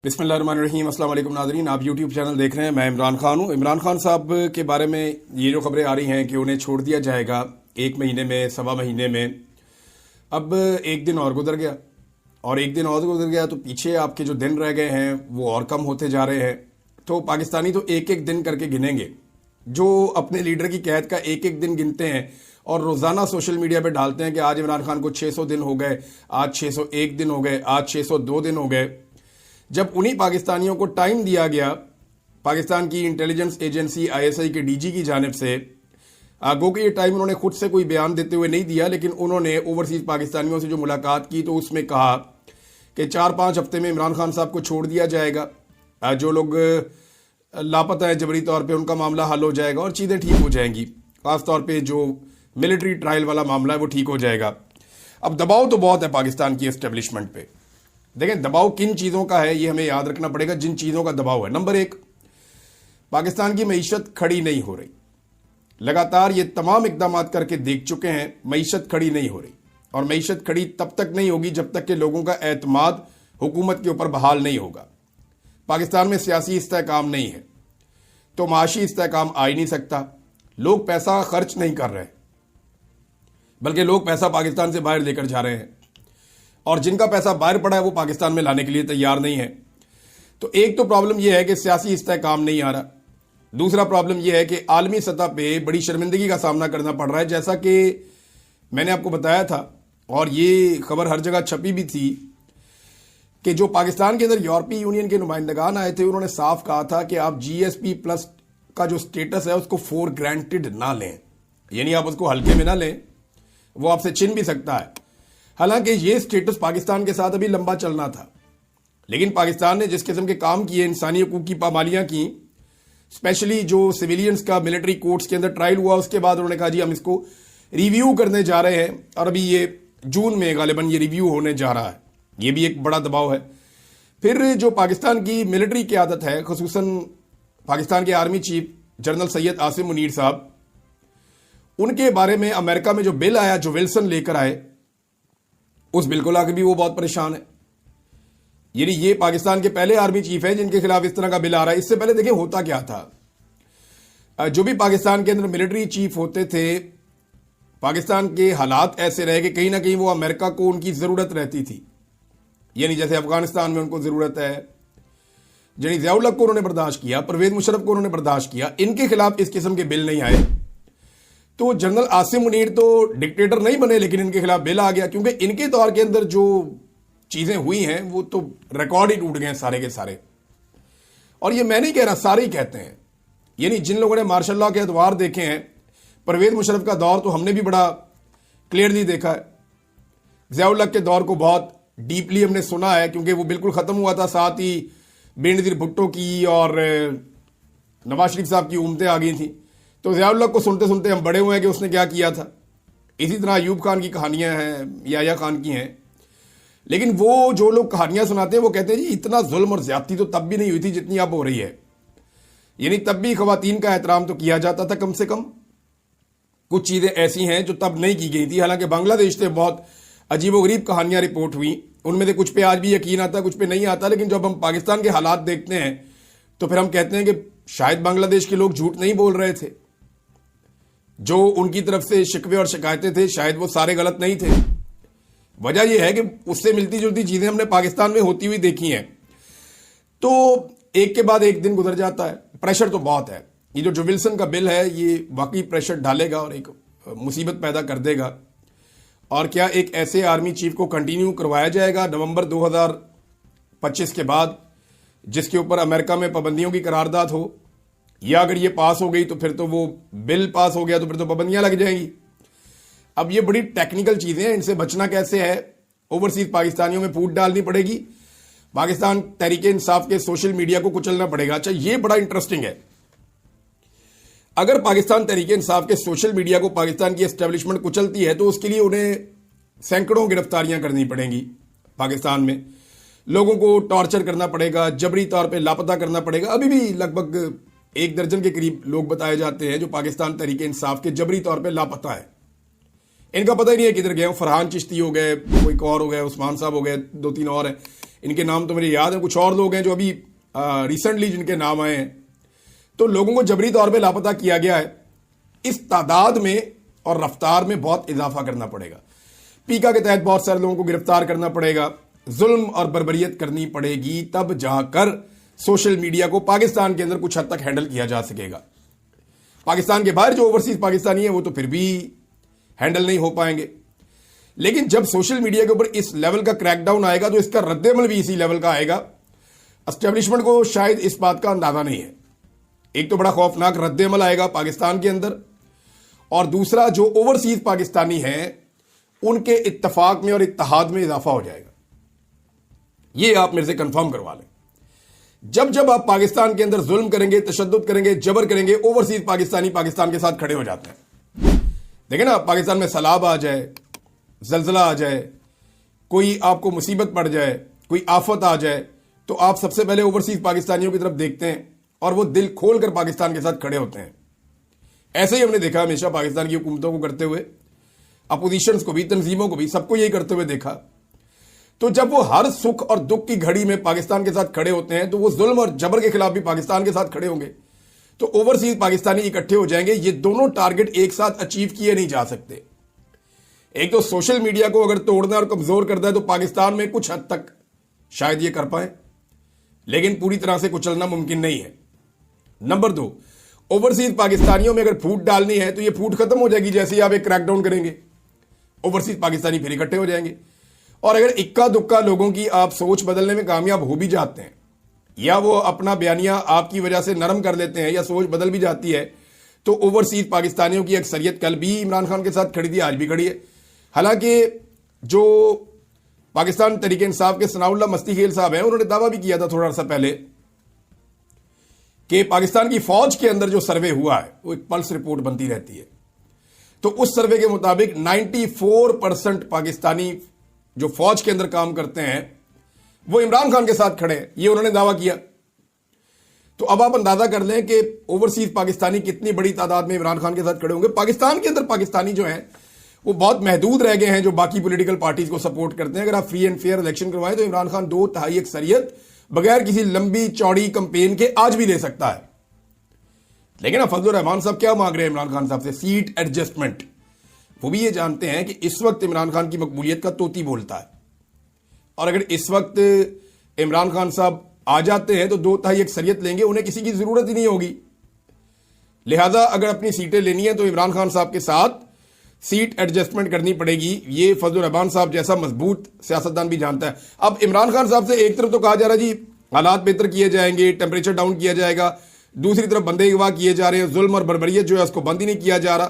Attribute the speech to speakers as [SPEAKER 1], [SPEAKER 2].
[SPEAKER 1] बिस्मिल्लाहिर्रहमानिर्रहीम। अस्सलाम वालेकुम नाज़रीन, आप यूट्यूब चैनल देख रहे हैं। मैं इमरान खान हूँ। इमरान खान साहब के बारे में ये जो खबरें आ रही हैं कि उन्हें छोड़ दिया जाएगा 1 महीने में, सवा महीने में। अब एक दिन और गुजर गया और एक दिन और गुजर गया तो पीछे आपके जो दिन रह गए हैं वो और कम होते जा रहे हैं। तो पाकिस्तानी तो एक एक दिन करके गिनेंगे, जो अपने लीडर की कैद का एक एक दिन गिनते हैं और रोज़ाना सोशल मीडिया पे डालते हैं कि आज इमरान खान को 600 दिन हो गए, आज 601 दिन हो गए, आज 602 दिन हो गए। जब उन्हीं पाकिस्तानियों को टाइम दिया गया पाकिस्तान की इंटेलिजेंस एजेंसी ISI के DG की जानिब से, गो कि ये टाइम उन्होंने खुद से कोई बयान देते हुए नहीं दिया, लेकिन उन्होंने ओवरसीज पाकिस्तानियों से जो मुलाकात की तो उसमें कहा कि 4-5 हफ्ते में इमरान खान साहब को छोड़ दिया जाएगा। जो लोग लापता हैं जबरी तौर पे उनका मामला हल हो जाएगा और चीज़ें ठीक हो जाएंगी। खास तौर पे जो मिलिट्री ट्रायल वाला मामला है वो ठीक हो जाएगा। अब दबाव तो बहुत है पाकिस्तान की एस्टेब्लिशमेंट पे। देखें, दबाव किन चीज़ों का है ये हमें याद रखना पड़ेगा। जिन चीज़ों का दबाव है, नंबर 1, पाकिस्तान की मईशत खड़ी नहीं हो रही। लगातार ये तमाम इकदाम करके देख चुके हैं, मईशत खड़ी नहीं हो रही। और मईशत खड़ी तब तक नहीं होगी जब तक कि लोगों का एतमाद हुकूमत के ऊपर बहाल नहीं होगा। पाकिस्तान में सियासी इस्तेहकाम नहीं है तो माशी इस्तेहकाम आ ही नहीं सकता। लोग पैसा खर्च नहीं कर रहे, बल्कि लोग पैसा पाकिस्तान से बाहर लेकर जा रहे हैं, और जिनका पैसा बाहर पड़ा है वो पाकिस्तान में लाने के लिए तैयार नहीं है। तो एक तो प्रॉब्लम यह है कि सियासी इस्तेहकाम नहीं आ रहा। दूसरा प्रॉब्लम यह है कि आलमी सतह पे बड़ी शर्मिंदगी का सामना करना पड़ रहा है, जैसा कि मैंने आपको बताया था और ये खबर हर जगह छपी भी थी कि जो पाकिस्तान के अंदर यूरोपीय यूनियन के नुमाइंदगान आए थे उन्होंने साफ कहा था कि आप GSP+ का जो स्टेटस है उसको फॉर ग्रांटेड ना लें, यानी आप उसको हल्के में ना लें, वो आपसे छिन भी सकता है। हालांकि ये स्टेटस पाकिस्तान के साथ अभी लंबा चलना था, लेकिन पाकिस्तान ने जिस किस्म के काम किए, इंसानी हकूक की पामालियां की, स्पेशली जो सिविलियंस का मिलिट्री कोर्ट्स के अंदर ट्रायल हुआ, उसके बाद उन्होंने कहा जी हम इसको रिव्यू करने जा रहे हैं और अभी ये जून में गालिबन ये रिव्यू होने जा रहा है। ये भी एक बड़ा दबाव है। फिर जो पाकिस्तान की मिलिट्री क़यादत है, खुसूसन पाकिस्तान के army chief general Syed Asim Munir साहब, उनके बारे में अमेरिका में जो बिल आया, जो विल्सन लेकर आए, उस बिल को लाकर भी वो बहुत परेशान है। यानी ये पाकिस्तान के पहले आर्मी चीफ है जिनके खिलाफ इस तरह का बिल आ रहा है। इससे पहले देखिए होता क्या था, जो भी पाकिस्तान के अंदर मिलिट्री चीफ होते थे, पाकिस्तान के हालात ऐसे रहे कि कहीं ना कहीं वो अमेरिका को उनकी जरूरत रहती थी। यानी जैसे अफगानिस्तान में उनको जरूरत है, यानी ज़ियाउल हक को उन्होंने बर्दाश्त किया, परवेज मुशर्रफ को उन्होंने बर्दाश्त किया, इनके खिलाफ इस किस्म के बिल नहीं आए। तो जनरल आसिम मुनीर तो डिक्टेटर नहीं बने, लेकिन इनके खिलाफ बिल आ गया, क्योंकि इनके दौर के अंदर जो चीजें हुई हैं वो तो रिकॉर्ड ही टूट गए सारे के सारे। और ये मैं नहीं कह रहा, सारे ही कहते हैं। यानी जिन लोगों ने मार्शल लॉ के अदवार देखे हैं, परवेज मुशर्रफ का दौर तो हमने भी बड़ा क्लियरली देखा है, ज़ियाउल हक के दौर को बहुत डीपली हमने सुना है, क्योंकि वो बिल्कुल खत्म हुआ था, साथ ही बेनज़ीर भुट्टो की और नवाज शरीफ साहब की उम्मतें आ गई थी। तो ज़ियाउल हक को सुनते सुनते हम बड़े हुए हैं कि उसने क्या किया था। इसी तरह अयूब खान की कहानियां हैं, याया खान की हैं, लेकिन वो जो लोग कहानियां सुनाते हैं वो कहते हैं जी इतना जुल्म और ज्यादती तो तब भी नहीं हुई थी जितनी अब हो रही है। यानी तब भी खवातीन का एहतराम तो किया जाता था कम से कम। कुछ चीजें ऐसी हैं जो तब नहीं की गई थी। हालांकि बांग्लादेश से बहुत अजीबोगरीब कहानियां रिपोर्ट हुई, उनमें से कुछ पे आज भी यकीन आता, कुछ पे नहीं आता। लेकिन जब हम पाकिस्तान के हालात देखते हैं तो फिर हम कहते हैं कि शायद बांग्लादेश के लोग झूठ नहीं बोल रहे थे। जो उनकी तरफ से शिकवे और शिकायतें थे शायद वो सारे गलत नहीं थे। वजह यह है कि उससे मिलती जुलती चीजें हमने पाकिस्तान में होती हुई देखी हैं। तो एक के बाद एक दिन गुजर जाता है, प्रेशर तो बहुत है। ये जो विल्सन का बिल है ये वाकई प्रेशर डालेगा और एक मुसीबत पैदा कर देगा। और क्या एक ऐसे आर्मी चीफ को कंटिन्यू करवाया जाएगा नवंबर 2025 के बाद, जिसके ऊपर अमेरिका में पाबंदियों की करारदाद हो, या अगर ये पास हो गई तो फिर तो वो बिल पास हो गया तो फिर तो पाबंदियां लग जाएंगी। अब ये बड़ी टेक्निकल चीजें हैं, इनसे बचना कैसे है, ओवरसीज पाकिस्तानियों में फूट डालनी पड़ेगी, पाकिस्तान तहरीके इंसाफ के सोशल मीडिया को कुचलना पड़ेगा। अच्छा, ये बड़ा इंटरेस्टिंग है। अगर पाकिस्तान तहरीके इंसाफ के सोशल मीडिया को पाकिस्तान की एस्टेब्लिशमेंट कुचलती है तो उसके लिए उन्हें सैकड़ों गिरफ्तारियां करनी पड़ेंगी। पाकिस्तान में लोगों को टॉर्चर करना पड़ेगा, जबरी तौर पर लापता करना पड़ेगा। अभी भी लगभग 1 दर्जन के करीब लोग बताए जाते हैं जो पाकिस्तान तहरीके इंसाफ के जबरी तौर पे लापता है। इनका पता ही नहीं है किधर गए। फरहान चिश्ती हो गए, कोई और हो गए, उस्मान साहब हो गए, 2-3 और हैं। ان کے نام تو مجھے یاد ہیں, کچھ اور لوگ ہیں جو ابھی ریسنٹلی جن کے نام آئے ہیں. تو لوگوں کو جبری طور پہ لاپتہ کیا گیا ہے. اس تعداد میں اور رفتار میں بہت اضافہ کرنا پڑے گا. پیکا کے تحت بہت سارے لوگوں کو گرفتار کرنا پڑے گا, ظلم اور بربریت کرنی پڑے گی, تب جا کر سوشل میڈیا کو پاکستان کے اندر کچھ حد تک ہینڈل کیا جا سکے گا. پاکستان کے باہر جو اوورسیز پاکستانی ہیں وہ تو پھر بھی ہینڈل نہیں ہو پائیں گے. لیکن جب سوشل میڈیا کے اوپر اس لیول کا کریک ڈاؤن آئے گا تو اس کا رد عمل بھی اسی لیول کا آئے گا. اسٹیبلشمنٹ کو شاید اس بات کا اندازہ نہیں ہے. ایک تو بڑا خوفناک رد عمل آئے گا پاکستان کے اندر, اور دوسرا جو اوورسیز پاکستانی ہیں ان کے اتفاق میں اور اتحاد میں اضافہ ہو جائے گا. یہ آپ میرے سے کنفرم کروا لیں. جب آپ پاکستان کے اندر ظلم کریں گے, تشدد کریں گے, جبر کریں گے, اوورسیز پاکستانی پاکستان کے ساتھ کھڑے ہو جاتے ہیں. دیکھیں نا, پاکستان میں سیلاب آ جائے, زلزلہ آ جائے, کوئی آپ کو مصیبت پڑ جائے, کوئی آفت آ جائے, تو آپ سب سے پہلے اوورسیز پاکستانیوں کی طرف دیکھتے ہیں اور وہ دل کھول کر پاکستان کے ساتھ کھڑے ہوتے ہیں. ایسے ہی ہم نے دیکھا ہمیشہ پاکستان کی حکومتوں کو کرتے ہوئے, اپوزیشنز کو بھی, تنظیموں کو بھی, سب کو یہی کرتے ہوئے دیکھا. تو جب وہ ہر سکھ اور دکھ کی گھڑی میں پاکستان کے ساتھ کھڑے ہوتے ہیں تو وہ ظلم اور جبر کے خلاف بھی پاکستان کے ساتھ کھڑے ہوں گے. تو اوورسیز پاکستانی اکٹھے ہو جائیں گے. یہ دونوں ٹارگٹ ایک ساتھ اچیو کیے نہیں جا سکتے. ایک تو سوشل میڈیا کو اگر توڑنا اور کمزور کرنا ہے تو پاکستان میں کچھ حد تک شاید یہ کر پائیں, لیکن پوری طرح سے کچلنا ممکن نہیں ہے. نمبر 2, اوورسیز پاکستانیوں میں اگر پھوٹ ڈالنی ہے تو یہ پھوٹ ختم ہو جائے گی جیسے ہی آپ ایک کریک ڈاؤن کریں گے. اوورسیز پاکستانی پھر اکٹھے ہو جائیں گے. اور اگر اکا دکا لوگوں کی آپ سوچ بدلنے میں کامیاب ہو بھی جاتے ہیں, یا وہ اپنا بیانیہ آپ کی وجہ سے نرم کر لیتے ہیں, یا سوچ بدل بھی جاتی ہے, تو اوورسیز پاکستانیوں کی اکثریت کل بھی عمران خان کے ساتھ کھڑی تھی, آج بھی کھڑی ہے. حالانکہ جو پاکستان تحریک انصاف کے ثناء اللہ مستی خیل صاحب ہیں, انہوں نے دعویٰ بھی کیا تھا تھوڑا عرصہ پہلے کہ پاکستان کی فوج کے اندر جو سروے ہوا ہے وہ ایک پلس رپورٹ بنتی رہتی ہے, تو اس سروے کے مطابق 94% پاکستانی جو فوج کے اندر کام کرتے ہیں وہ عمران خان کے ساتھ کھڑے ہیں, یہ انہوں نے دعویٰ کیا. تو اب آپ اندازہ کر لیں کہ اوورسیز پاکستانی کتنی بڑی تعداد میں عمران خان کے ساتھ کھڑے ہوں گے. پاکستان کے اندر پاکستانی جو ہیں وہ بہت محدود رہ گئے ہیں جو باقی پولیٹیکل پارٹیز کو سپورٹ کرتے ہیں. اگر آپ فری اینڈ فیئر الیکشن کروائیں تو عمران خان 2/3 اکثریت بغیر کسی لمبی چوڑی کمپین کے آج بھی دے سکتا ہے. لیکن فضل الرحمان صاحب کیا مانگ رہے ہیں عمران خان صاحب سے؟ Seat adjustment. وہ بھی یہ جانتے ہیں کہ اس وقت عمران خان کی مقبولیت کا طوطی بولتا ہے, اور اگر اس وقت عمران خان صاحب آ جاتے ہیں تو 2/3 اکثریت لیں گے, انہیں کسی کی ضرورت ہی نہیں ہوگی. لہذا اگر اپنی سیٹیں لینی ہیں تو عمران خان صاحب کے ساتھ سیٹ ایڈجسٹمنٹ کرنی پڑے گی. یہ فضل الرحمان صاحب جیسا مضبوط سیاستدان بھی جانتا ہے. اب عمران خان صاحب سے ایک طرف تو کہا جا رہا ہے جی حالات بہتر کیے جائیں گے, ٹیمپریچر ڈاؤن کیا جائے گا, دوسری طرف بندے اغوا کیے جا رہے ہیں, ظلم اور بربریت جو ہے اس کو بند ہی نہیں کیا جا رہا.